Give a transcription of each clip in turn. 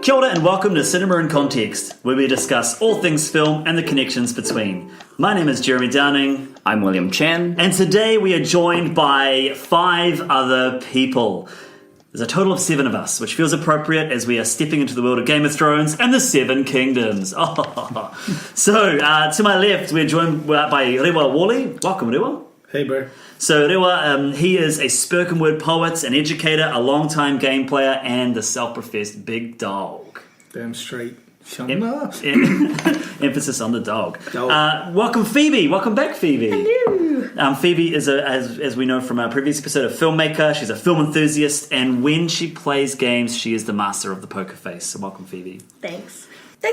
Kia ora and welcome to Cinema in Context, where we discuss all things film and the connections between. My name is Jeremy Downing. I'm William Chen. And today we are joined by 5 other people. There's a total of 7 of us, which feels appropriate as we are stepping into the world of Game of Thrones and the 7 Kingdoms. So, to my left, we're joined by Rewa Worley. Welcome, Rewa. Hey, bro. So Rewa, he is a spoken word poet, an educator, a long-time game player, and the self-professed big dog. Damn straight. Emphasis on the dog. Welcome, Phoebe. Welcome back, Phoebe. Hello. Phoebe is, as we know from our previous episode, a filmmaker. She's a film enthusiast, and when she plays games, she is the master of the poker face. So welcome, Phoebe. Thanks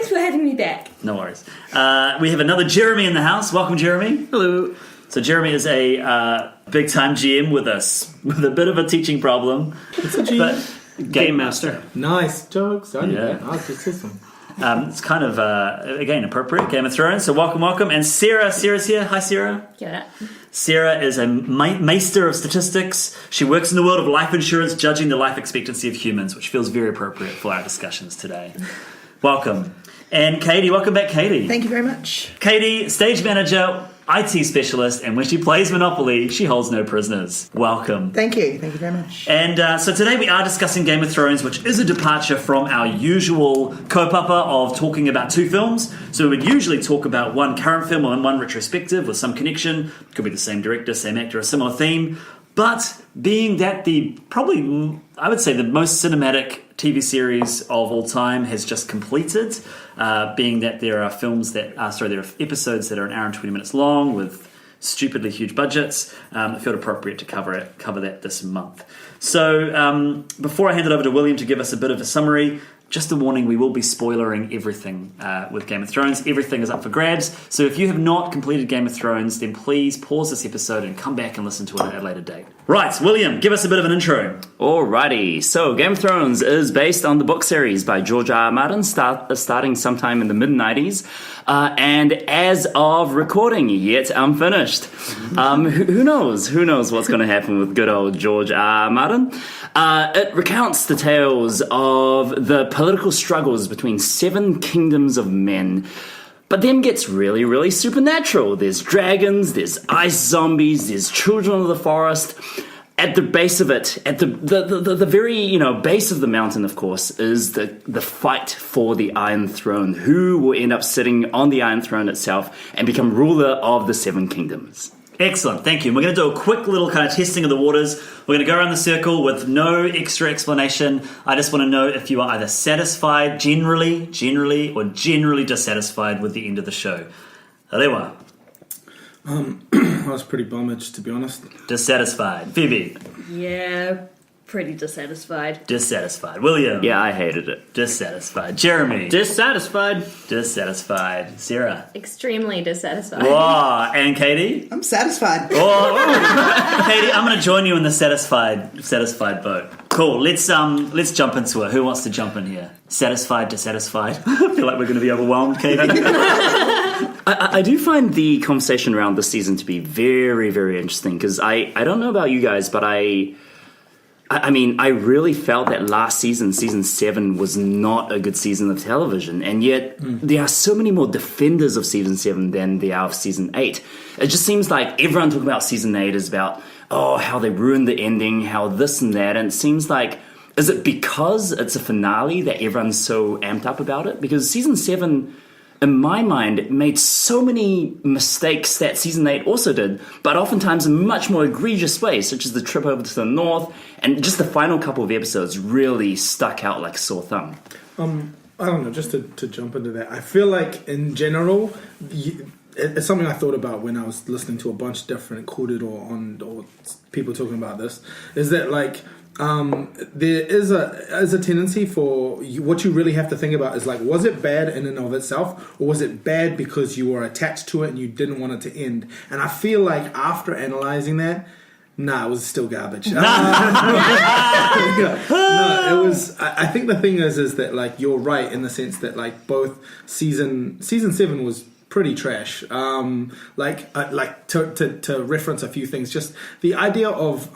for having me back. No worries. We have another Jeremy in the house. Welcome, Jeremy. Hello. So Jeremy is a big-time GM with a bit of a teaching problem. It's a G. But Game master. Nice jokes. I knew Yeah. that. I was just listening. It's kind of, again, appropriate, Game of Thrones. So welcome. And Sarah's here. Hi, Sarah. Kia ora. Sarah is a maester of statistics. She works in the world of life insurance, judging the life expectancy of humans, which feels very appropriate for our discussions today. Welcome. And Katy, welcome back, Katy. Thank you very much. Katy, stage manager, IT specialist, and when she plays Monopoly, she holds no prisoners. Welcome. Thank you very much. And so today we are discussing Game of Thrones, which is a departure from our usual kaupapa of talking about 2 films. So we would usually talk about one current film and one retrospective with some connection. Could be the same director, same actor, a similar theme. But being that I would say the most cinematic TV series of all time has just completed, being that there are episodes that are an hour and 20 minutes long with stupidly huge budgets, it felt appropriate to cover that this month. So before I hand it over to William to give us a bit of a summary, just a warning, we will be spoilering everything with Game of Thrones. Everything is up for grabs. So if you have not completed Game of Thrones, then please pause this episode and come back and listen to it at a later date. Right, William, give us a bit of an intro. Alrighty, so Game of Thrones is based on the book series by George R. R. Martin, starting sometime in the mid-90s. And as of recording, yet unfinished. Who knows? Who knows what's going to happen with good old George R. R. Martin? It recounts the tales of the political struggles between 7 kingdoms of men, but then gets really, really supernatural. There's dragons, there's ice zombies, there's children of the forest. At the base of it, at the very base of the mountain, of course, is the fight for the Iron Throne. Who will end up sitting on the Iron Throne itself and become ruler of the 7 kingdoms? Excellent, thank you. And we're going to do a quick little kind of testing of the waters. We're going to go around the circle with no extra explanation. I just want to know if you are either satisfied, generally, or generally dissatisfied with the end of the show. Rewa. I was pretty bummed, to be honest. Dissatisfied. Phoebe. Yeah, pretty dissatisfied. Dissatisfied. William. Yeah, I hated it. Dissatisfied. Jeremy. Dissatisfied. Dissatisfied. Sarah. Extremely dissatisfied. Whoa. And Katy. I'm satisfied. Oh, Katy, I'm going to join you in the satisfied boat. Cool. Let's jump into it. Who wants to jump in here? Satisfied, dissatisfied. I feel like we're going to be overwhelmed, Katy. I do find the conversation around this season to be very, very interesting because I don't know about you guys, but I mean, I really felt that last season 7, was not a good season of television, and yet there are so many more defenders of season 7 than there are of season 8. It just seems like everyone talking about season 8 is about, how they ruined the ending, how this and that, and it seems like, is it because it's a finale that everyone's so amped up about it? Because season 7... in my mind, it made so many mistakes that season 8 also did, but oftentimes in much more egregious ways, such as the trip over to the north, and just the final couple of episodes really stuck out like a sore thumb. I don't know, just to jump into that, I feel like in general, it's something I thought about when I was listening to a bunch of different quoted or people talking about this, is that there is a tendency for what you really have to think about is was it bad in and of itself, or was it bad because you were attached to it and you didn't want it to end? And I feel like after analyzing that, it was still garbage. No, it was. I think the thing is that you're right in the sense that both season 7 was pretty trash. To reference a few things, just the idea of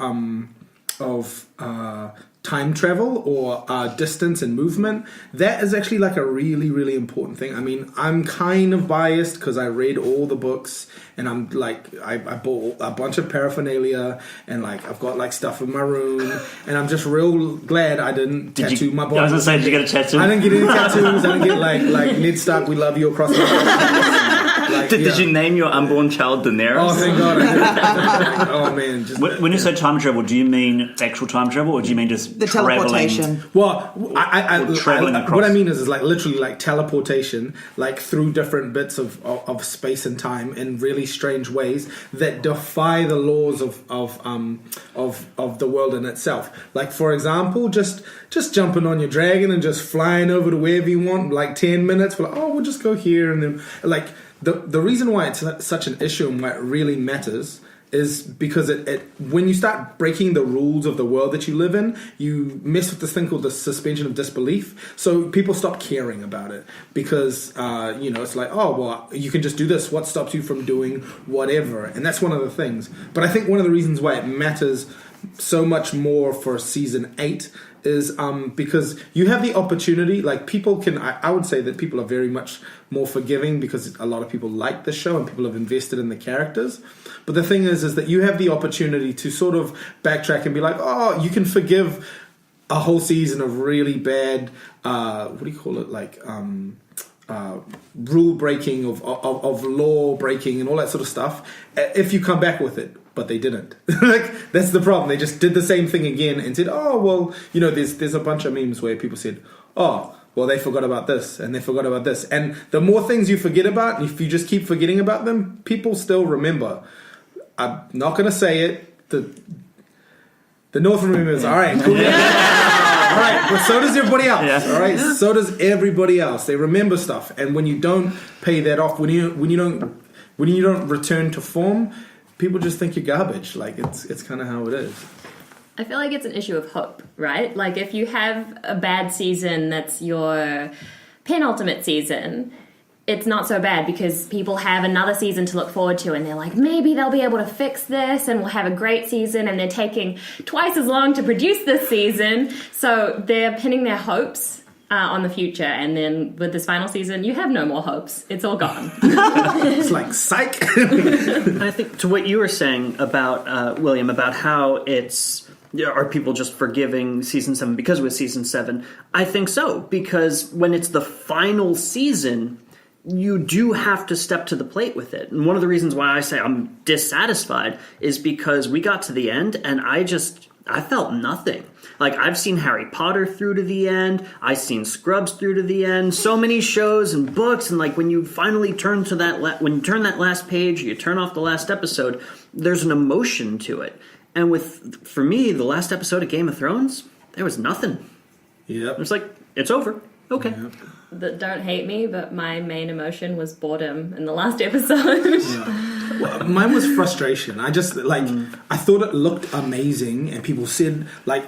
time travel or distance and movement, that is actually like a really, really important thing. I mean, I'm kind of biased because I read all the books, and I'm like, I bought a bunch of paraphernalia, and like I've got like stuff in my room, and I'm just real glad I didn't tattoo my body. I was going to say, did you get a tattoo? I didn't get any tattoos. I didn't get like Ned Stark, we love you across the Did you name your unborn child Daenerys? Oh, thank God. I did. Oh, man. When you say time travel, do you mean actual time travel, or do you mean just The teleportation. Well, traveling across. what I mean is like literally like teleportation, like through different bits of space and time in really strange ways that defy the laws of the world in itself. Like, for example, just jumping on your dragon and just flying over to wherever you want, like 10 minutes. We're like, oh, we'll just go here, and then like the reason why it's such an issue and why it really matters is because it when you start breaking the rules of the world that you live in, you mess with this thing called the suspension of disbelief. So people stop caring about it because it's like, oh well, you can just do this. What stops you from doing whatever? And that's one of the things. But I think one of the reasons why it matters so much more for season 8 is because you have the opportunity. Like, people can, I would say that people are very much more forgiving because a lot of people like the show and people have invested in the characters. But the thing is that you have the opportunity to sort of backtrack and be like, oh, you can forgive a whole season of really bad, what do you call it, like rule breaking, of law breaking and all that sort of stuff, if you come back with it. But they didn't. Like, that's the problem. They just did the same thing again and said, oh, well, there's a bunch of memes where people said, oh, well, they forgot about this and they forgot about this. And the more things you forget about, if you just keep forgetting about them, people still remember. I'm not going to say it. The North remembers. All right, cool. All right, but so does everybody else. Yeah. All right, so does everybody else. They remember stuff, and when you don't pay that off, when you don't return to form, people just think you're garbage. Like, it's kind of how it is. I feel like it's an issue of hope, right? Like, if you have a bad season that's your penultimate season, it's not so bad because people have another season to look forward to, and they're like, maybe they'll be able to fix this and we'll have a great season, and they're taking twice as long to produce this season, so they're pinning their hopes on the future, and then with this final season, you have no more hopes. It's all gone. It's like, psych. I think to what you were saying about, William, about how are people just forgiving season 7 because it was season 7? I think so, because when it's the final season, you do have to step to the plate with it. And one of the reasons why I say I'm dissatisfied is because we got to the end and I felt nothing. Like, I've seen Harry Potter through to the end. I've seen Scrubs through to the end. So many shows and books. And like, when you finally turn to that, when you turn that last page, you turn off the last episode, there's an emotion to it. And for me, the last episode of Game of Thrones, there was nothing. Yep. It was like, it's over. Okay. Yep. Don't hate me, but my main emotion was boredom in the last episode. Yeah. Well, mine was frustration. I just I thought it looked amazing, and people said like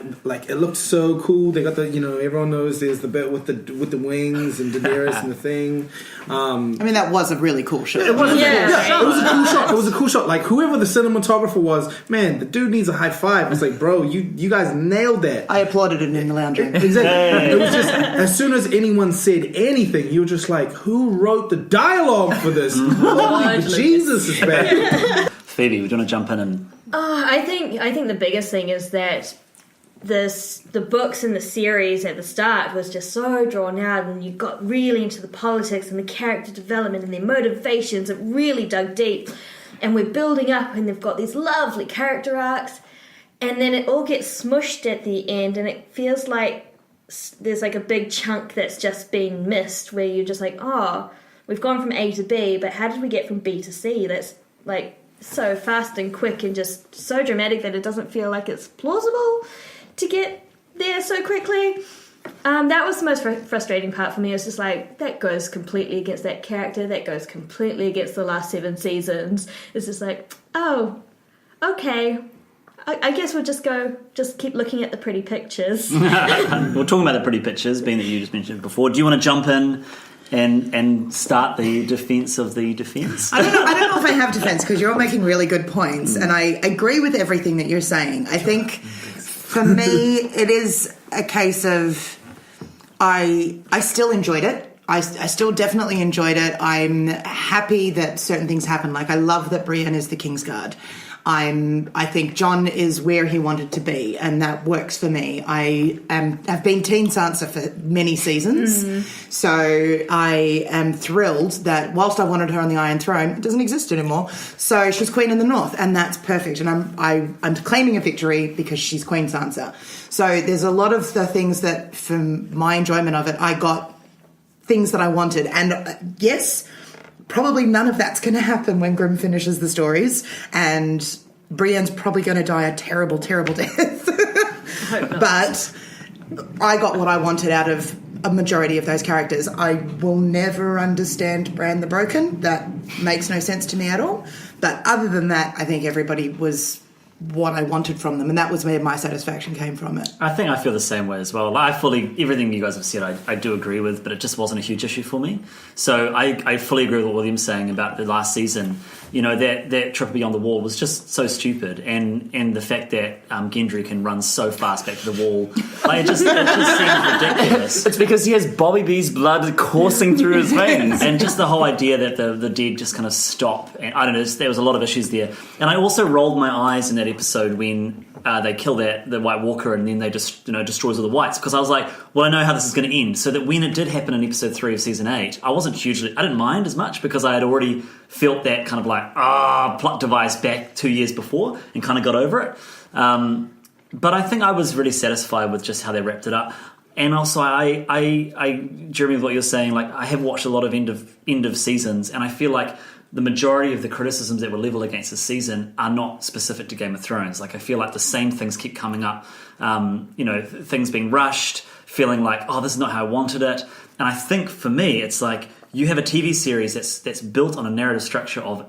it looked so cool. They got the everyone knows there's the bit with the wings and Daenerys and the thing. I mean, that was a really cool shot. It was, it was a cool shot. It was a cool shot. Like, whoever the cinematographer was, man, the dude needs a high five. It's like, bro, you guys nailed that. I applauded it in the lounge room. Exactly. It was just, as soon as anyone said anything, you were just like, who wrote the dialogue for this? Holy Jesus is bad. Phoebe, do you want to jump in and... I think the biggest thing is that the books and the series at the start was just so drawn out, and you got really into the politics and the character development and their motivations. It really dug deep, and we're building up, and they've got these lovely character arcs, and then it all gets smushed at the end, and it feels like there's like a big chunk that's just being missed, where you're just like, oh, we've gone from A to B, but how did we get from B to C? That's like so fast and quick and just so dramatic that it doesn't feel like it's plausible to get there so quickly. That was the most frustrating part for me. It was just like, that goes completely against that character, that goes completely against the last 7 seasons. It's just like, oh, okay, I guess we'll just keep looking at the pretty pictures. We're talking about the pretty pictures, being that you just mentioned it before. Do you want to jump in and start the defense of the defense? I don't know if I have defense, because you're all making really good points, and I agree with everything that you're saying. I think For me, it is a case of I still enjoyed it. I still definitely enjoyed it. I'm happy that certain things happen. Like, I love that Brienne is the Kingsguard. I think Jon is where he wanted to be, and that works for me. I've been Teen Sansa for many seasons, so I am thrilled that whilst I wanted her on the Iron Throne, it doesn't exist anymore. So she's Queen in the North, and that's perfect. And I'm claiming a victory because she's Queen Sansa. So there's a lot of the things that, from my enjoyment of it, I got things that I wanted, and yes. Probably none of that's going to happen when Grimm finishes the stories, and Brienne's probably going to die a terrible, terrible death. But I got what I wanted out of a majority of those characters. I will never understand Bran the Broken. That makes no sense to me at all. But other than that, I think everybody was what I wanted from them, and that was where my satisfaction came from it. I think I feel the same way as well. Everything you guys have said I do agree with, but it just wasn't a huge issue for me. So I fully agree with what William's saying about the last season. You know, that trip beyond the wall was just so stupid, and the fact that Gendry can run so fast back to the wall, like, it just seems ridiculous. It's because he has Bobby B's blood coursing through his veins. And just the whole idea that the dead just kind of stop. And I don't know, there was a lot of issues there. And I also rolled my eyes in that episode when they kill the White Walker, and then they just destroys all the Whites, because I was like, well, I know how this is going to end. So that when it did happen in episode 3 of season 8, I didn't mind as much, because I had already felt that kind of like plot device back 2 years before and kind of got over it. But I think I was really satisfied with just how they wrapped it up. And also, Jeremy, with what you're saying, like, I have watched a lot of end of seasons, and I feel like the majority of the criticisms that were leveled against this season are not specific to Game of Thrones. Like, I feel like the same things keep coming up. Things being rushed, feeling like, oh, this is not how I wanted it. And I think for me, it's like you have a TV series that's built on a narrative structure of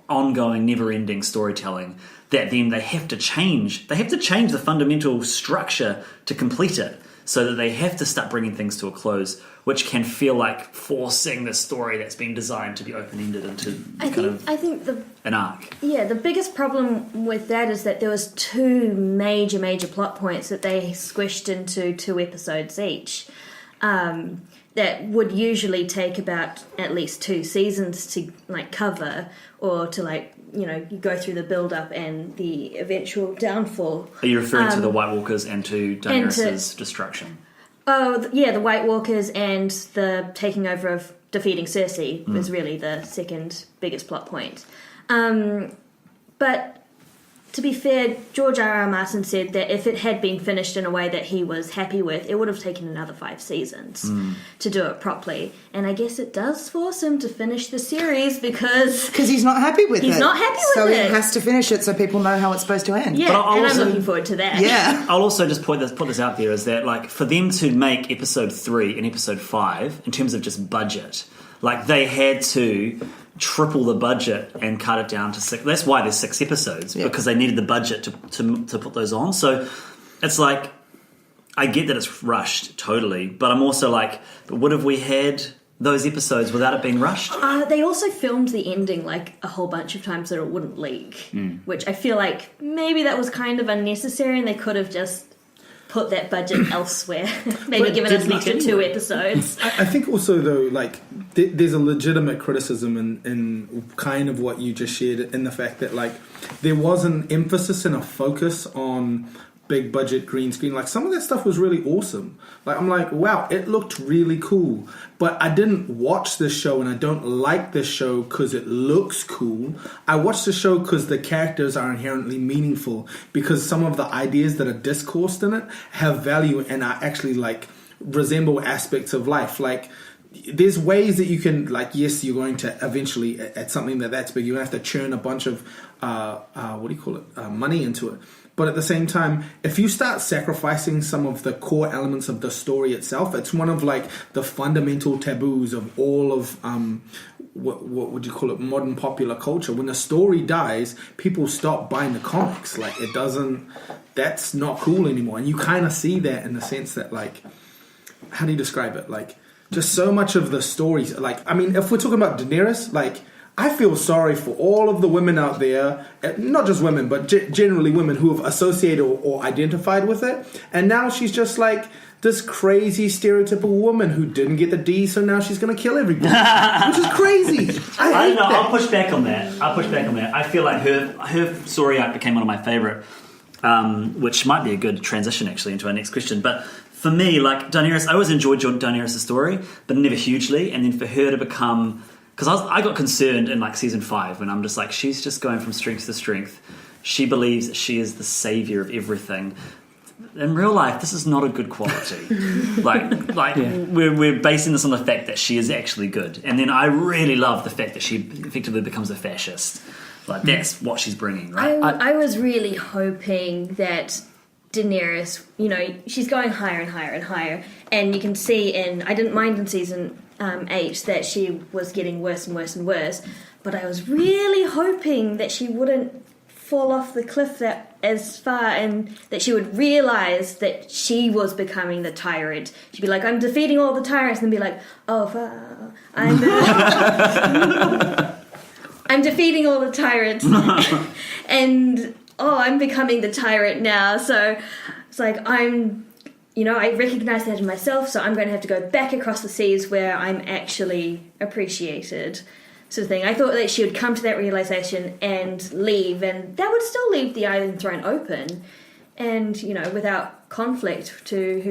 ongoing, never-ending storytelling that then they have to change. They have to change the fundamental structure to complete it, so that they have to start bringing things to a close, which can feel like forcing the story that's been designed to be open-ended into an arc. Yeah, the biggest problem with that is that there was 2 major plot points that they squished into 2 episodes each. That would usually take about at least 2 seasons to cover, or to you go through the build-up and the eventual downfall. Are you referring to the White Walkers and to Daenerys' destruction? Oh, yeah, the White Walkers and the taking over of defeating Cersei was really the second biggest plot point. But to be fair, George R.R. Martin said that if it had been finished in a way that he was happy with, it would have taken another 5 seasons to do it properly. And I guess it does force him to finish the series because he's not happy with it. He's not happy with it. So he has to finish it so people know how it's supposed to end. Yeah, and I'm looking forward to that. Yeah. I'll also just put this out there, is that, like, for them to make episode 3 and episode 5, in terms of just budget, like, they had to triple the budget and cut it down to 6. That's why there's 6 episodes, because they needed the budget to put those on. So it's like, I get that it's rushed, totally, but I'm also like, would have we had those episodes without it being rushed? They also filmed the ending a whole bunch of times so that it wouldn't leak, which I feel like maybe that was kind of unnecessary, and they could have just put that budget elsewhere. Maybe given us an extra 2 episodes. I think also, though, there's a legitimate criticism in kind of what you just shared, in the fact that, there was an emphasis and a focus on big budget green screen. Some of that stuff was really awesome. I'm like, wow, it looked really cool. But I didn't watch this show, and I don't like this show because it looks cool. I watched the show because the characters are inherently meaningful, because some of the ideas that are discoursed in it have value and are actually resemble aspects of life. There's ways that you can, yes, you're going to eventually, at something that's big, you have to churn a bunch of money into it. But at the same time, if you start sacrificing some of the core elements of the story itself, it's one of the fundamental taboos of all of what would you call it, modern popular culture. When the story dies, people stop buying the comics. It doesn't. That's not cool anymore. And you kind of see that in the sense that, how do you describe it? Just so much of the stories. If we're talking about Daenerys, I feel sorry for all of the women out there, not just women, but generally women who have associated or identified with it. And now she's just like this crazy stereotypical woman who didn't get the D, so now she's going to kill everybody, which is crazy. I hate that. I'll push back on that. I feel like her story arc became one of my favourite, which might be a good transition actually into our next question. But for me, like Daenerys, I always enjoyed Daenerys' story, but never hugely. And then for her to become... Because I got concerned in like season 5 when I'm just like, she's just going from strength to strength. She believes that she is the saviour of everything. In real life, this is not a good quality. We're basing this on the fact that she is actually good. And then I really love the fact that she effectively becomes a fascist. Like, that's what she's bringing, right? I was really hoping that Daenerys, she's going higher and higher and higher. And you can see I didn't mind in season 8 that she was getting worse and worse and worse, but I was really hoping that she wouldn't fall off the cliff that as far, and that she would realise that she was becoming the tyrant. She'd be like, I'm defeating all the tyrants, and then be like, I'm defeating all the tyrants and I'm becoming the tyrant now. So it's like I recognise that in myself, so I'm going to have to go back across the seas where I'm actually appreciated, sort of thing. I thought that she would come to that realisation and leave, and that would still leave the Iron Throne open, and, without conflict to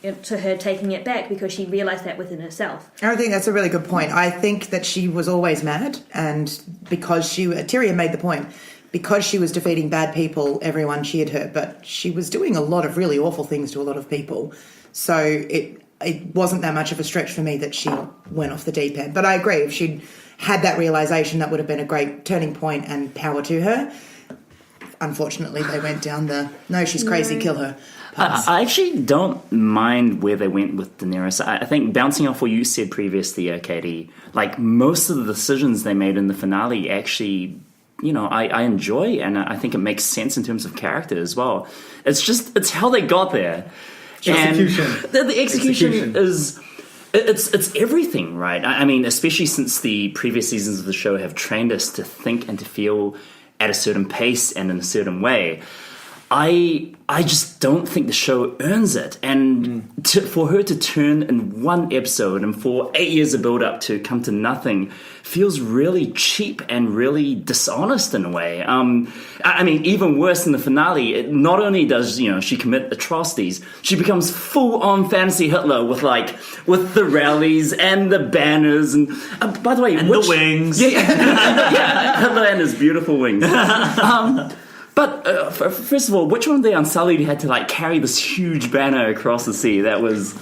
her taking it back, because she realised that within herself. I think that's a really good point. I think that she was always mad, and because Tyrion made the point, because she was defeating bad people, everyone cheered her, but she was doing a lot of really awful things to a lot of people. So it wasn't that much of a stretch for me that she went off the deep end. But I agree, if she'd had that realisation, that would have been a great turning point, and power to her. Unfortunately, they went down no, she's crazy, kill her. I actually don't mind where they went with Daenerys. I think, bouncing off what you said previously, Katie, like most of the decisions they made in the finale actually... I enjoy, and I think it makes sense in terms of character as well. It's how they got there. Execution. The execution is... It's everything, right? I mean, especially since the previous seasons of the show have trained us to think and to feel at a certain pace and in a certain way. I just don't think the show earns it. And for her to turn in one episode and for 8 years of build-up to come to nothing feels really cheap and really dishonest in a way. I mean, even worse in the finale, not only does, she commit atrocities, she becomes full-on fantasy Hitler with the rallies and the banners and... by the way... the wings. Yeah, Hitler and his beautiful wings. But first of all, which one of the Unsullied had to carry this huge banner across the sea? That was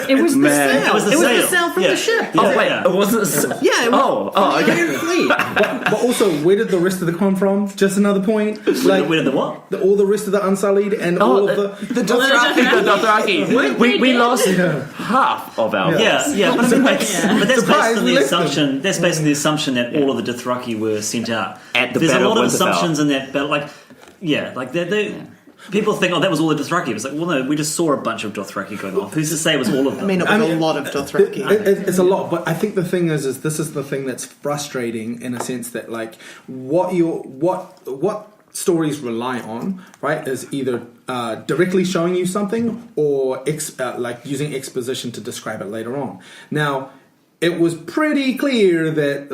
it was the man. sail. It was the sail from the ship. Yeah. Oh wait, it wasn't. Yeah. It was Okay. But also, where did the rest of them come from? Just another point. Where did the what? All the rest of the Unsullied and all of the Dothraki. We lost half of our. Yeah. But that's based on the assumption. That's based on the assumption that all of the Dothraki were sent out. There's a lot of Winterfell. assumptions in that, but people think, that was all the Dothraki. It's like, well, no, we just saw a bunch of Dothraki going off. Who's to say it was all of them? I mean, it was a lot of Dothraki. It's a lot, but I think the thing is this is the thing that's frustrating in a sense that what stories rely on, right, is either directly showing you something or using exposition to describe it later on. Now, it was pretty clear that,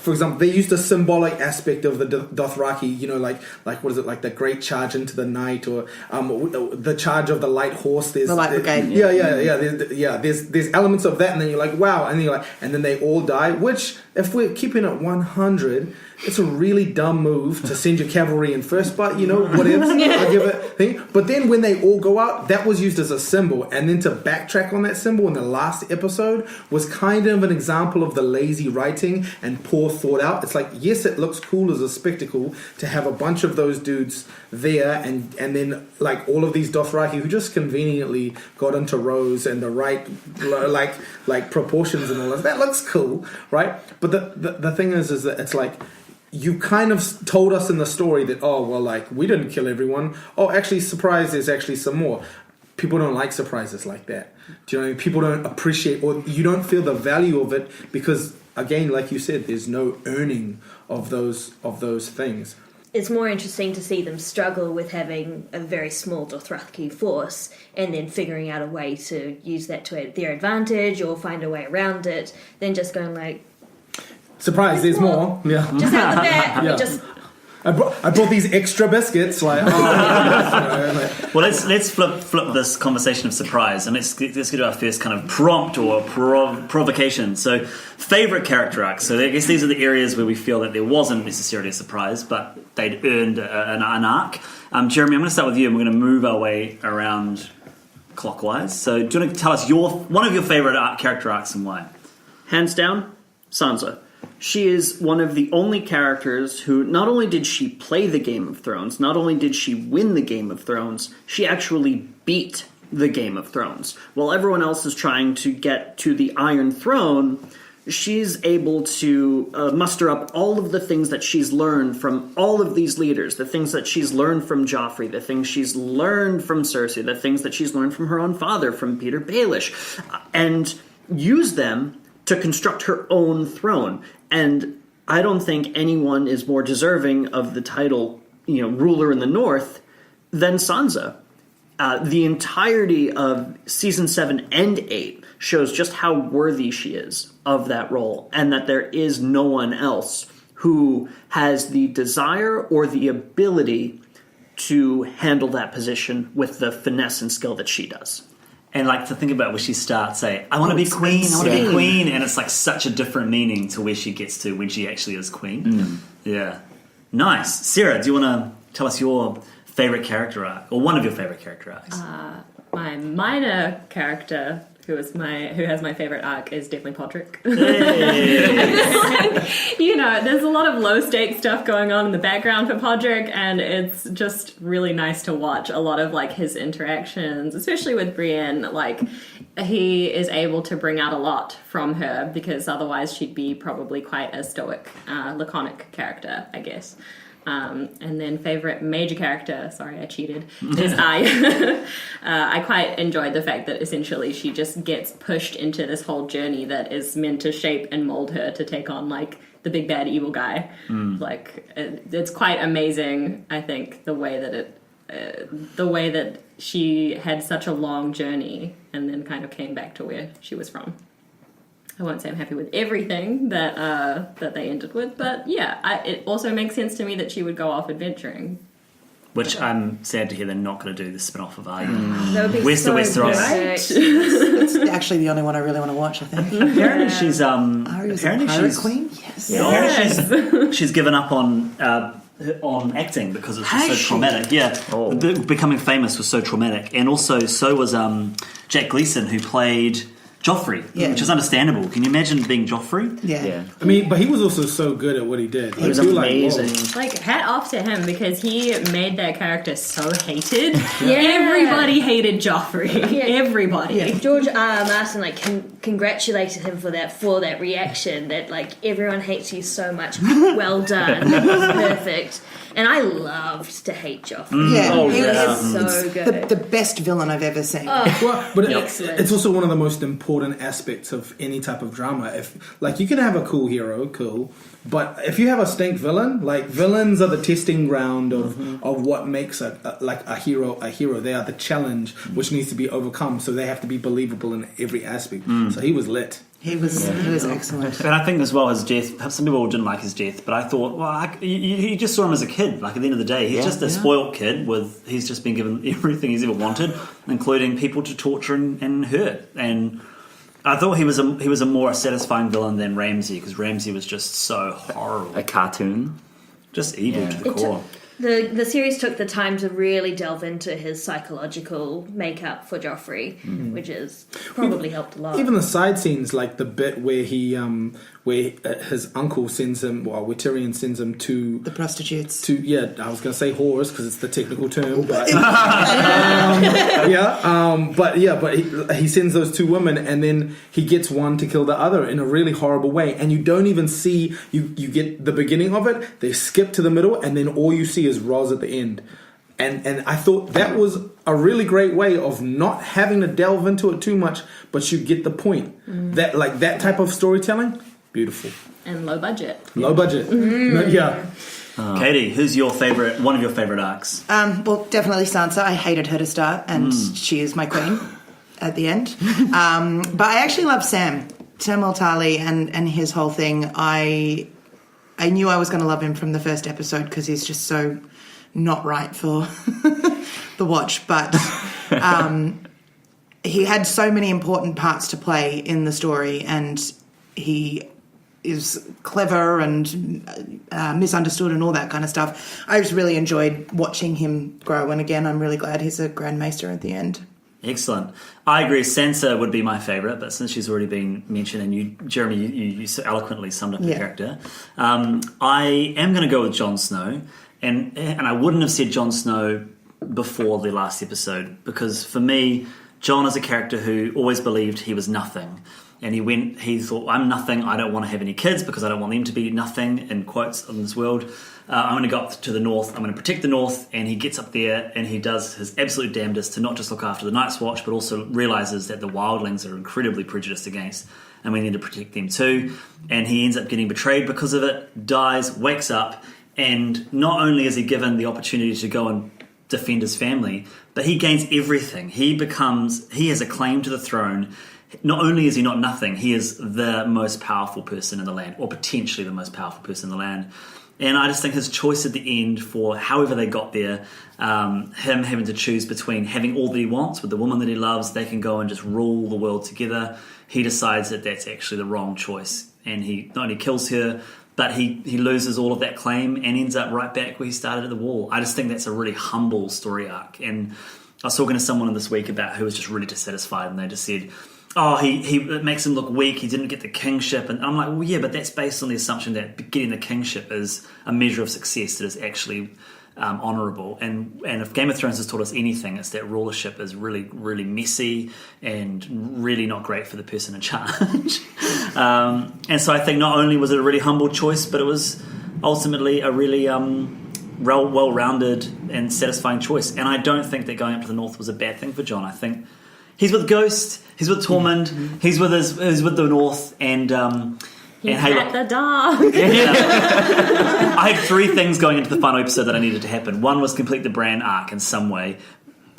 for example, they used a symbolic aspect of the Dothraki, what is it, the Great Charge into the Night, or the Charge of the Light Horse. There's the Light Brigade. There's elements of that, and then you're like, wow, and then and then they all die. Which, if we're keeping it 100, it's a really dumb move to send your cavalry in first, but whatever. I give it thing. But then when they all go out, that was used as a symbol, and then to backtrack on that symbol in the last episode was kind of an example of the lazy writing and poor thought out. It's like, yes, it looks cool as a spectacle to have a bunch of those dudes there, and then all of these Dothraki who just conveniently got into rows and the right proportions and all that. That looks cool, right? But the thing is that it's like, you kind of told us in the story that, we didn't kill everyone. Oh, actually, surprise, there's actually some more. People don't like surprises like that. Do you know what I mean? People don't appreciate, or you don't feel the value of it because again, like you said, there's no earning of those things. It's more interesting to see them struggle with having a very small Dothraki force and then figuring out a way to use that to their advantage or find a way around it than just going like, surprise, there's more. Yeah. just out the back, Yeah. we just... I brought these extra biscuits. Like, Well, let's flip this conversation of surprise, and let's get to our first kind of prompt or provocation. So, favorite character arcs. So, I guess these are the areas where we feel that there wasn't necessarily a surprise, but they'd earned an arc. Jeremy, I'm going to start with you, and we're going to move our way around clockwise. So, do you want to tell us one of your favorite character arcs and why? Hands down, Sansa. She is one of the only characters who, not only did she play the Game of Thrones, not only did she win the Game of Thrones, she actually beat the Game of Thrones. While everyone else is trying to get to the Iron Throne, she's able to muster up all of the things that she's learned from all of these leaders, the things that she's learned from Joffrey, the things she's learned from Cersei, the things that she's learned from her own father, from Peter Baelish, and use them to construct her own throne. And I don't think anyone is more deserving of the title, ruler in the North than Sansa. The entirety of season 7 and 8 shows just how worthy she is of that role, and that there is no one else who has the desire or the ability to handle that position with the finesse and skill that she does. And like to think about where she starts, say, I want to be queen, I want to be queen, and it's like such a different meaning to where she gets to when she actually is queen. Yeah. Nice. Sarah, do you want to tell us your favourite character arc, or one of your favourite character arcs? My minor character who has my favourite arc is definitely Podrick. There's a lot of low stakes stuff going on in the background for Podrick, and it's just really nice to watch a lot of like his interactions, especially with Brienne. Like he is able to bring out a lot from her, because otherwise she'd be probably quite a stoic, laconic character, I guess. And then favourite major character, sorry I cheated, is Arya. I quite enjoyed the fact that essentially she just gets pushed into this whole journey that is meant to shape and mould her to take on like the big bad evil guy. It's quite amazing, I think, the way that she had such a long journey and then kind of came back to where she was from. I won't say I'm happy with everything that they ended with, but yeah, it also makes sense to me that she would go off adventuring. Which I'm sad to hear they're not going to do the spin-off of Arya. That would be Where's the Westeros? It's actually the only one I really want to watch, I think. Apparently she's Arya's a pirate queen? Yes. Apparently she's given up on acting because it's just so traumatic. Yeah, becoming famous was so traumatic, and also so was Jack Gleeson, who played Joffrey, which is understandable. Can you imagine being Joffrey? Yeah. I mean, but he was also so good at what he did. He was amazing. Like, hat off to him, because he made that character so hated. Everybody hated Joffrey. Everybody. Yeah. George Martin congratulated him for that reaction, that like everyone hates you so much. Well done. That was perfect. And I loved to hate Joffrey. He was so good. The best villain I've ever seen. But Excellent. it's also one of the most important aspects of any type of drama. If like you can have a cool hero, but if you have a stink villain, like villains are the testing ground of what makes a hero a hero. They are the challenge which needs to be overcome. So they have to be believable in every aspect. So he was lit. He was excellent. And I think as well his death, some people didn't like his death, but I thought, you just saw him as a kid. Like at the end of the day, he's just a spoiled kid he's just been given everything he's ever wanted, including people to torture and hurt. And I thought he was a more satisfying villain than Ramsay, because Ramsay was just so horrible. A cartoon. Just evil to the core. The series took the time to really delve into his psychological makeup for Joffrey, which has probably helped a lot. Even the side scenes, like the bit where his uncle sends him, where Tyrion sends him to The prostitutes. I was going to say whores because it's the technical term, but but he sends those two women, and then he gets one to kill the other in a really horrible way, and you don't even see you get the beginning of it. They skip to the middle, and then all you see is Roz at the end. And I thought that was a really great way of not having to delve into it too much, but you get the point. That type of storytelling Beautiful. And low budget. Low budget. Yeah. Katie, who's one of your favorite arcs? Well, definitely Sansa. I hated her to start, and she is my queen at the end. But I actually love Samwell Tarly and his whole thing. I knew I was going to love him from the first episode because he's just so not right for the watch. But he had so many important parts to play in the story, and he is clever and misunderstood and all that kind of stuff. I just really enjoyed watching him grow, and again, I'm really glad he's a Grand Maester at the end. Excellent. I agree. Sansa would be my favourite, but since she's already been mentioned, and you, Jeremy, you so eloquently summed up the character, I am going to go with Jon Snow, and I wouldn't have said Jon Snow before the last episode, because for me, Jon is a character who always believed he was nothing. And he thought, I'm nothing, I don't want to have any kids because I don't want them to be nothing, in quotes, in this world. I'm going to go up to the north, I'm going to protect the north, and he gets up there and he does his absolute damnedest to not just look after the Night's Watch, but also realises that the wildlings are incredibly prejudiced against, and we need to protect them too. And he ends up getting betrayed because of it, dies, wakes up, and not only is he given the opportunity to go and defend his family, but he gains everything. He has a claim to the throne. Not only is he not nothing, he is the most powerful person in the land, or potentially the most powerful person in the land. And I just think his choice at the end for however they got there, him having to choose between having all that he wants with the woman that he loves, they can go and just rule the world together. He decides that that's actually the wrong choice. And he not only kills her, but he loses all of that claim and ends up right back where he started at the Wall. I just think that's a really humble story arc. And I was talking to someone this week about who was just really dissatisfied, and they just said, it makes him look weak, he didn't get the kingship. And I'm like, well, yeah, but that's based on the assumption that getting the kingship is a measure of success that is actually honourable. And if Game of Thrones has taught us anything, it's that rulership is really, really messy and really not great for the person in charge. And so I think not only was it a really humble choice, but it was ultimately a really well-rounded and satisfying choice. And I don't think that going up to the north was a bad thing for Jon. I think he's with Ghost, he's with Tormund, he's with the North, and He's at the dog. I had 3 things going into the final episode that I needed to happen. One was complete the Bran arc in some way,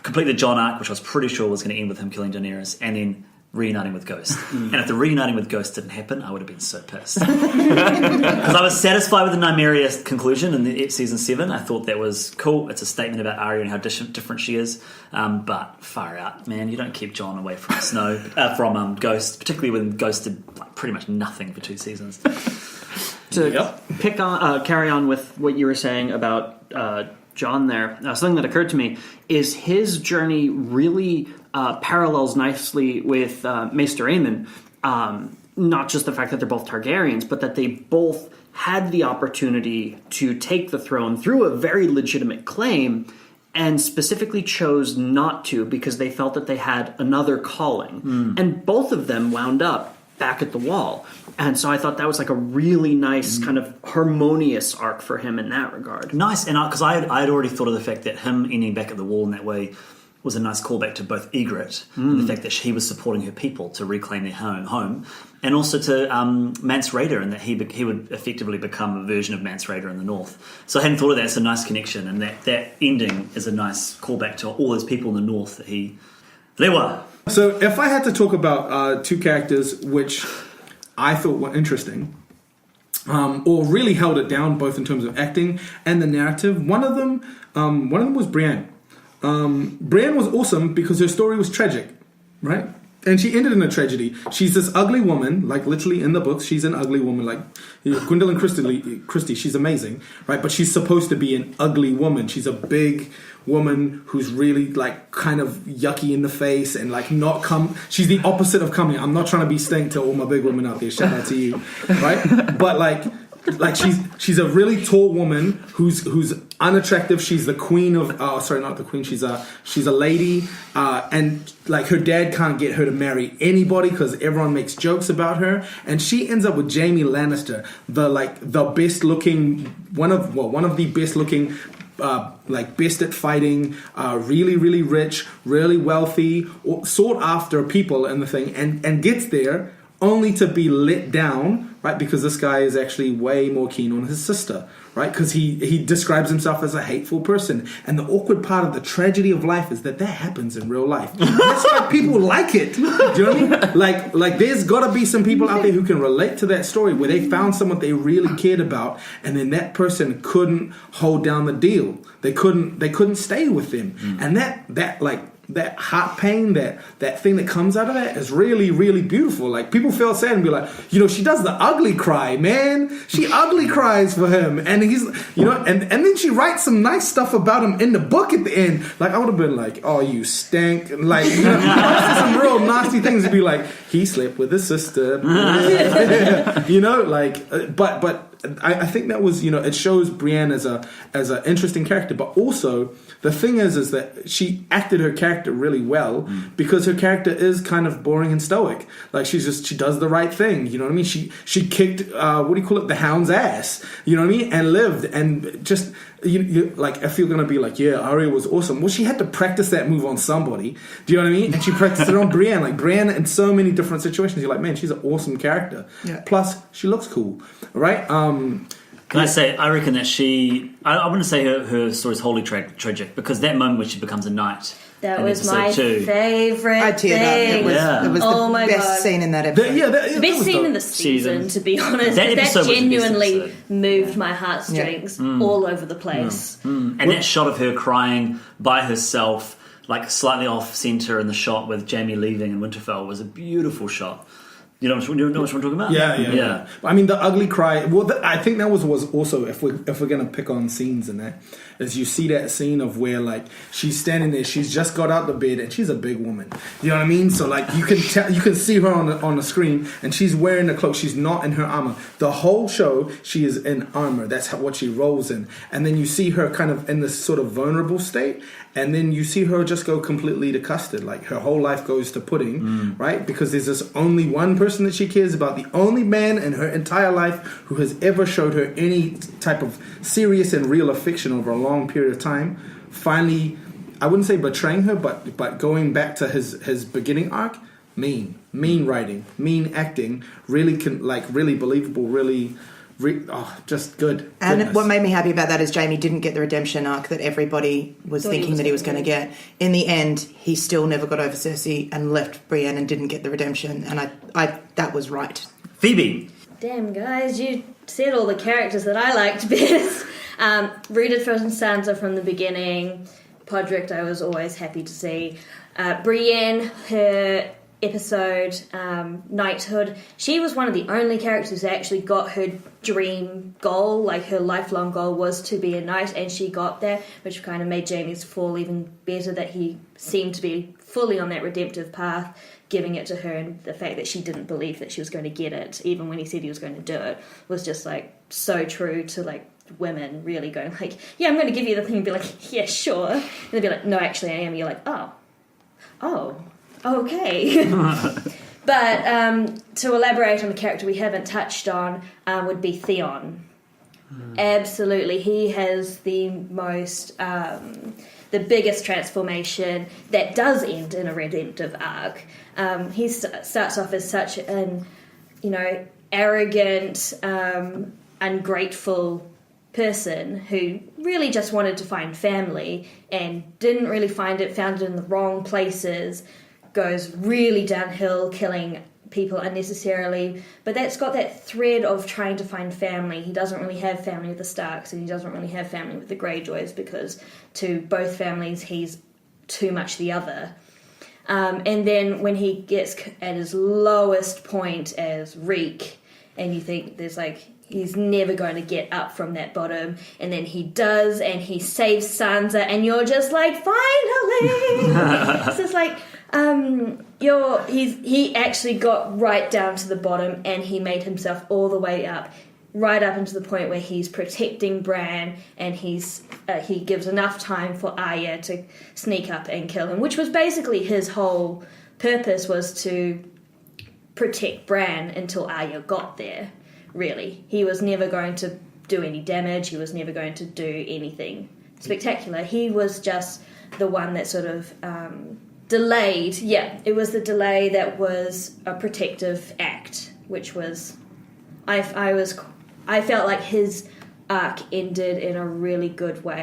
complete the Jon arc, which I was pretty sure was going to end with him killing Daenerys, and then reuniting with Ghost. And if the reuniting with Ghost didn't happen, I would have been so pissed. Because I was satisfied with the Nymeria conclusion in the season 7. I thought that was cool. It's a statement about Arya and how different she is. But far out, man, you don't keep Jon away from from Ghost, particularly when Ghost did pretty much nothing for 2 seasons. Carry on with what you were saying about Jon there, something that occurred to me is his journey really parallels nicely with Maester Aemon. Not just the fact that they're both Targaryens, but that they both had the opportunity to take the throne through a very legitimate claim, and specifically chose not to because they felt that they had another calling. And both of them wound up back at the Wall. And so I thought that was like a really nice kind of harmonious arc for him in that regard. Nice, and because I had already thought of the fact that him ending back at the Wall in that way was a nice callback to both Ygritte and the fact that he was supporting her people to reclaim their home, and also to Mance Rayder, and that he would effectively become a version of Mance Rayder in the North. So I hadn't thought of that. It's a nice connection, and that ending is a nice callback to all those people in the North that he... Rewa. So if I had to talk about 2 characters which I thought were interesting, or really held it down both in terms of acting and the narrative, one of them was Brienne. Brienne was awesome because her story was tragic, right? And she ended in a tragedy. She's this ugly woman, like literally in the books, she's an ugly woman, like Gwendolyn Christie, she's amazing, right? But she's supposed to be an ugly woman. She's a big woman who's really like kind of yucky in the face and like she's the opposite of coming. I'm not trying to be stank to all my big women out there, shout out to you, right? But like she's a really tall woman who's unattractive. She's the queen of not the queen. She's a lady, and like her dad can't get her to marry anybody because everyone makes jokes about her. And she ends up with Jaime Lannister, the best looking one of the best looking. Best at fighting, really, really rich, really wealthy, sought after people and the thing, and gets there only to be let down, right? Because this guy is actually way more keen on his sister, right? Because he describes himself as a hateful person. And the awkward part of the tragedy of life is that happens in real life. That's why people like it. Do you know what I mean? Like there's got to be some people out there who can relate to that story where they found someone they really cared about, and then that person couldn't hold down the deal. They couldn't stay with them. And that heart pain, that thing that comes out of that is really, really beautiful. Like, people feel sad and be like, she does the ugly cry, man. She ugly cries for him. And he's, and then she writes some nice stuff about him in the book at the end. Like, I would have been like, oh, you stink. Like, some real nasty things to be like, he slept with his sister. But I think that was, it shows Brienne as an interesting character, but also the thing is that she acted her character really well because her character is kind of boring and stoic. Like, she does the right thing. You know what I mean? She kicked the Hound's ass. You know what I mean? And lived, and just like, if you're gonna be like, yeah, Arya was awesome. Well, she had to practice that move on somebody. Do you know what I mean? And she practiced it on Brienne. Like, Brienne in so many different situations, you're like, man, she's an awesome character. Yeah. Plus, she looks cool, right? Can I say, I reckon that I want to say her story is wholly tragic, because that moment where she becomes a knight. That was my favourite I teared thing. It was the best scene in that episode. The best scene in the season, to be honest. That genuinely moved my heartstrings all over the place. And that shot of her crying by herself, like slightly off centre in the shot with Jaime leaving in Winterfell, was a beautiful shot. You know what I'm talking about? Yeah. I mean, the ugly cry. Well, I think that was also, if we're gonna pick on scenes in that, is you see that scene of where, like, she's standing there, she's just got out the bed, and she's a big woman. You know what I mean? So, like, you can see her on the screen, and she's wearing a cloak. She's not in her armor. The whole show, she is in armor. That's what she rolls in. And then you see her kind of in this sort of vulnerable state. And then you see her just go completely to custard. Like, her whole life goes to pudding, right? Because there's this only one person that she cares about, the only man in her entire life who has ever showed her any type of serious and real affection over a long period of time. Finally, I wouldn't say betraying her, but going back to his beginning arc, mean writing, mean acting, really believable, just good. And goodness. What made me happy about that is Jaime didn't get the redemption arc that everybody was thinking that he was going to get. In the end, he still never got over Cersei and left Brienne and didn't get the redemption. And I that was right. Phoebe. Damn, guys, you said all the characters that I liked best. Rooted for Sansa from the beginning. Podrick, I was always happy to see. Brienne, her episode, knighthood, she was one of the only characters who's actually got her dream goal, like her lifelong goal was to be a knight, and she got there, which kind of made Jaime's fall even better, that he seemed to be fully on that redemptive path, giving it to her, and the fact that she didn't believe that she was going to get it, even when he said he was going to do it, was just like so true to like women really going like, yeah, I'm going to give you the thing, and be like, yeah, sure, and they'd be like, no, actually I am, and you're like, oh, okay. But to elaborate on the character we haven't touched on would be Theon. Absolutely, he has the most, the biggest transformation that does end in a redemptive arc. He starts off as such an, arrogant, ungrateful person who really just wanted to find family and didn't really find it, found it in the wrong places, goes really downhill, killing people unnecessarily, but that's got that thread of trying to find family. He doesn't really have family with the Starks, and he doesn't really have family with the Greyjoys, because to both families he's too much the other. And then when he gets at his lowest point as Reek, and you think there's like, he's never going to get up from that bottom, and then he does, and he saves Sansa, and you're just like, finally! It's just like, he actually got right down to the bottom, and he made himself all the way up, right up into the point where he's protecting Bran, and he gives enough time for Arya to sneak up and kill him, which was basically his whole purpose, was to protect Bran until Arya got there. Really, he was never going to do any damage. He was never going to do anything spectacular. He was just the one that sort of delayed. Yeah, it was the delay that was a protective act, which was I felt like his arc ended in a really good way.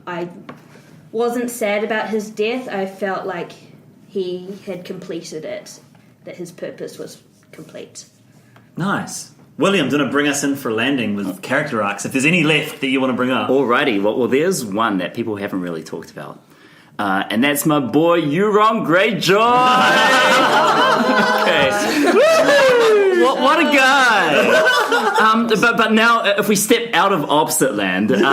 I wasn't sad about his death. I felt like he had completed it, that his purpose was complete. Nice. William, do you want to bring us in for a landing with character arcs? If there's any left that you want to bring up. Alrighty, well, there's one that people haven't really talked about. And that's my boy Euron Greyjoy. Okay. What a guy! But now, if we step out of opposite land, in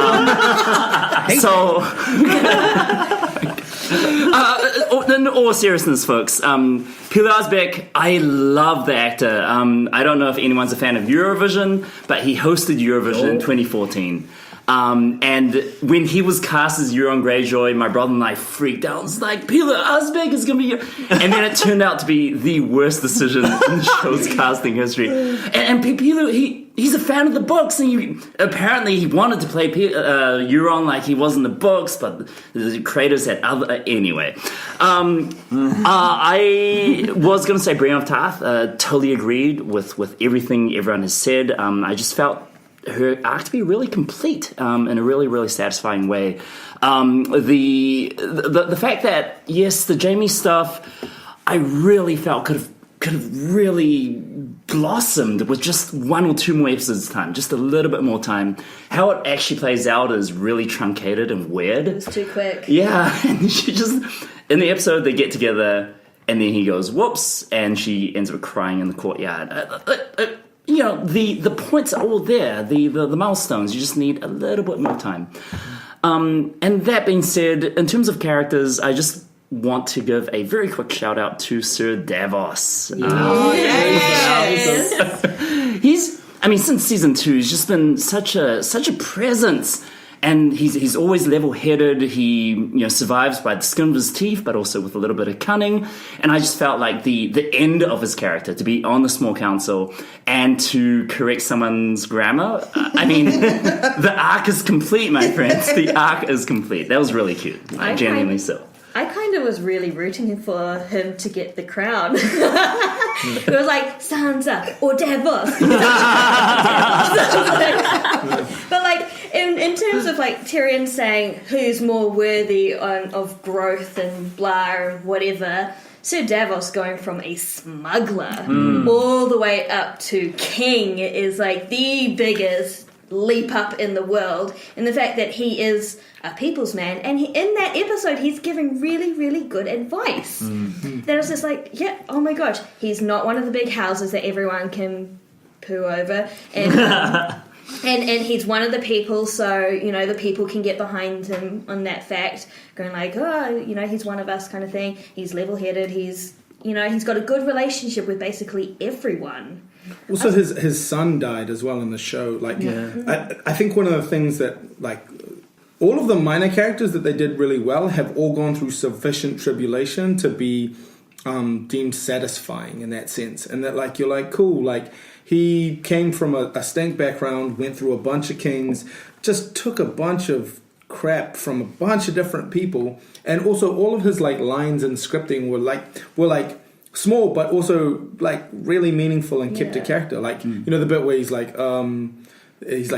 all seriousness, folks, Peter Asbeck, I love the actor. I don't know if anyone's a fan of Eurovision, but he hosted Eurovision in 2014. And when he was cast as Euron Greyjoy, my brother and I freaked out. It's like, Peter Asbeck is going to be... And then it turned out to be the worst decision in the show's casting history. And Peter, he's a fan of the books, and apparently he wanted to play Euron like he was in the books, but the creators had other... Anyway. I was going to say Brienne of Tarth. Totally agreed with everything everyone has said. I just felt her arc to be really complete in a really, really satisfying way. The fact that, yes, the Jaime stuff, I really felt could have really blossomed with just 1 or 2 more episodes time, just a little bit more time. How it actually plays out is really truncated and weird. It was too quick. Yeah, and she just... In the episode, they get together, and then he goes, whoops, and she ends up crying in the courtyard. You know, the points are all there, the milestones. You just need a little bit more time. And that being said, in terms of characters, I just want to give a very quick shout out to Sir Davos. He's, I mean, since season 2, he's just been such a presence. And he's always level-headed. He survives by the skin of his teeth, but also with a little bit of cunning. And I just felt like the end of his character, to be on the small council and to correct someone's grammar. I mean, the arc is complete, my friends. The arc is complete. That was really cute. Genuinely so. I kind of was really rooting for him to get the crown. It was like Sansa or Davos. But like in terms of like Tyrion saying who's more worthy of growth and blah or whatever, Sir Davos going from a smuggler all the way up to king is like the biggest leap up in the world. And the fact that he is a people's man, and in that episode he's giving really, really good advice. That was just like, yeah, oh my gosh, he's not one of the big houses that everyone can poo over, and and he's one of the people, so the people can get behind him on that fact, going like, oh, he's one of us kind of thing. He's level-headed, he's got a good relationship with basically everyone. Also, his son died as well in the show. Like, I think one of the things that, like, all of the minor characters that they did really well have all gone through sufficient tribulation to be deemed satisfying in that sense. And that, like, you're like, cool, like, he came from a stank background, went through a bunch of kings, just took a bunch of crap from a bunch of different people. And also all of his, like, lines and scripting were like small, but also like really meaningful and kept a character. Like, the bit where he's like,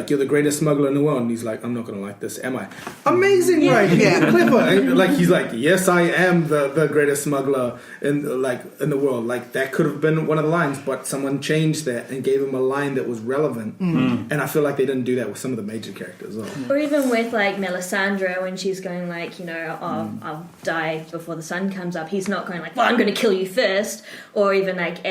you're the greatest smuggler in the world, and he's like, I'm not gonna like this, am I? Amazing, right? Clever. And, like, he's like, yes, I am the greatest smuggler in the world. Like, that could have been one of the lines, but someone changed that and gave him a line that was relevant. And I feel like they didn't do that with some of the major characters. Or even with like Melisandre, when she's going like, I'll die before the sun comes up. He's not going like, well, I'm going to kill you first. Or even like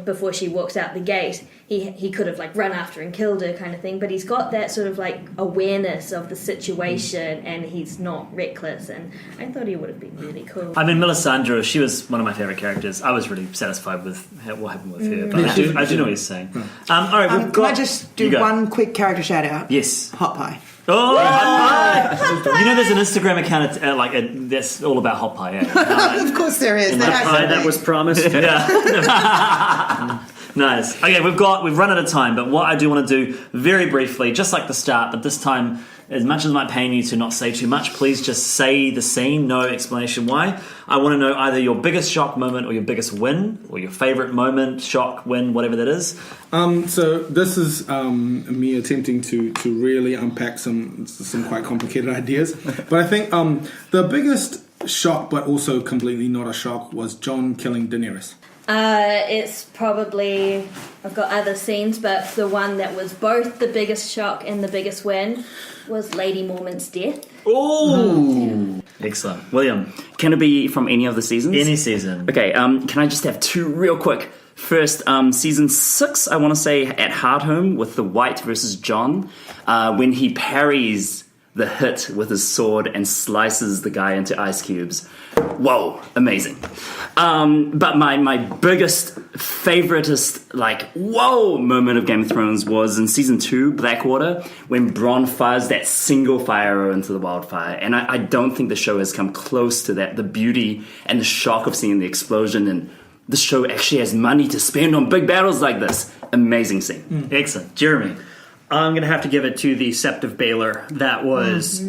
before she walks out the gate, he could have like run after and killed her kind of thing, but he's got that sort of like awareness of the situation, and he's not reckless, and I thought he would have been really cool. I mean, Melisandre, she was one of my favourite characters. I was really satisfied with what happened with her, but I do know what he's saying. All right, can I just do one quick character shout out? Yes. Hot Pie. Oh, Hot Pie! There's an Instagram account that's all about Hot Pie. Of course there is. The pie that was promised. Nice. Okay, we've run out of time, but what I do want to do very briefly, just like the start, but this time as much as it might pain you to not say too much, please just say the scene, no explanation why. I want to know either your biggest shock moment or your biggest win, or your favourite moment, shock, win, whatever that is. So this is me attempting to really unpack some quite complicated ideas. But I think the biggest shock, but also completely not a shock, was Jon killing Daenerys. It's probably, I've got other scenes, but the one that was both the biggest shock and the biggest win was Lady Mormont's death. Oh, excellent. William, Can it be from any of the seasons? any season. Okay, can I just have two real quick? First, season 6, I want to say, at Hardhome with the White versus Jon, when he parries the hit with his sword and slices the guy into ice cubes. Whoa, amazing. But my biggest, favoritist, whoa moment of Game of Thrones was in season 2, Blackwater, when Bron fires that single fire arrow into the wildfire. And I don't think the show has come close to that. The beauty and the shock of seeing the explosion, and the show actually has money to spend on big battles like this. Amazing scene. Excellent. Jeremy. I'm going to have to give it to the Sept of Baelor. That was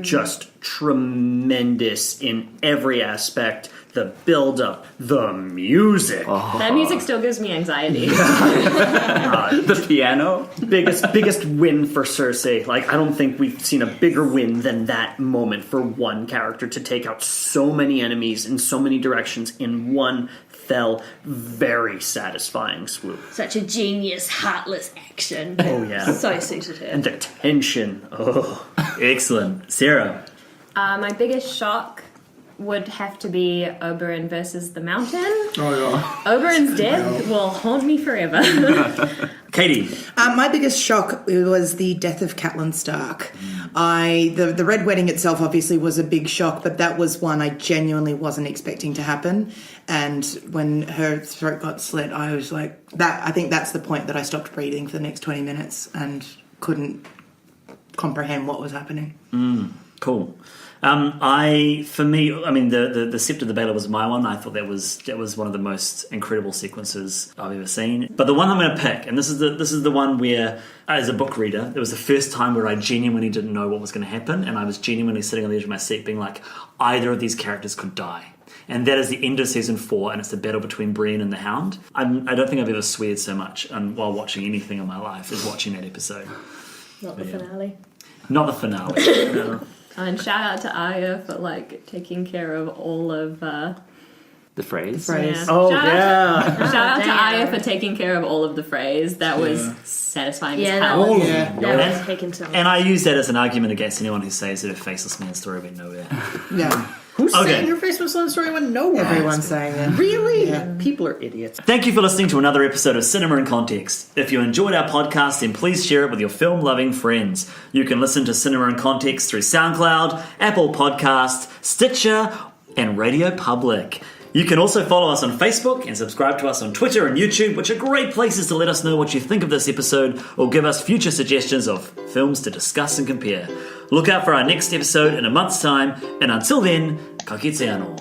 just tremendous in every aspect. The build-up, the music. That music still gives me anxiety. The piano. Biggest win for Cersei. I don't think we've seen a bigger win than that moment for one character to take out so many enemies in so many directions in one fell, very satisfying swoop. Such a genius, heartless action. Oh, yeah. So suited her. And the tension. Oh. Excellent. Sarah. My biggest shock would have to be Oberyn versus the Mountain. Oh yeah. Oberyn's death will haunt me forever. Katie. My biggest shock was the death of Catelyn Stark. The Red Wedding itself obviously was a big shock, but that was one I genuinely wasn't expecting to happen. And when her throat got slit, I was like, I think that's the point that I stopped breathing for the next 20 minutes and couldn't comprehend what was happening. Cool. The Sept of Baelor was my one. I thought that was one of the most incredible sequences I've ever seen. But the one I'm going to pick, and this is the one where, as a book reader, it was the first time where I genuinely didn't know what was going to happen, and I was genuinely sitting on the edge of my seat, being like, either of these characters could die. And that is the end of season 4, and it's the battle between Brienne and The Hound. I don't think I've ever sweared so much while watching anything in my life as watching that episode. Not the finale. Not the finale. No. And shout out to Arya for taking care of all of The phrase. Yeah. Oh, shout yeah. Shout out to damn. Arya for taking care of all of the phrase. That was satisfying Yeah, as that hell. was, yeah. that was taken to And I use that as an argument against anyone who says that a faceless man's story went nowhere. Yeah. Who's Okay. saying your face was on the story went nowhere? Everyone's saying that. Really? Yeah. People are idiots. Thank you for listening to another episode of Cinema in Context. If you enjoyed our podcast, then please share it with your film-loving friends. You can listen to Cinema in Context through SoundCloud, Apple Podcasts, Stitcher, and Radio Public. You can also follow us on Facebook and subscribe to us on Twitter and YouTube, which are great places to let us know what you think of this episode or give us future suggestions of films to discuss and compare. Look out for our next episode in a month's time, and until then, ka kite anō.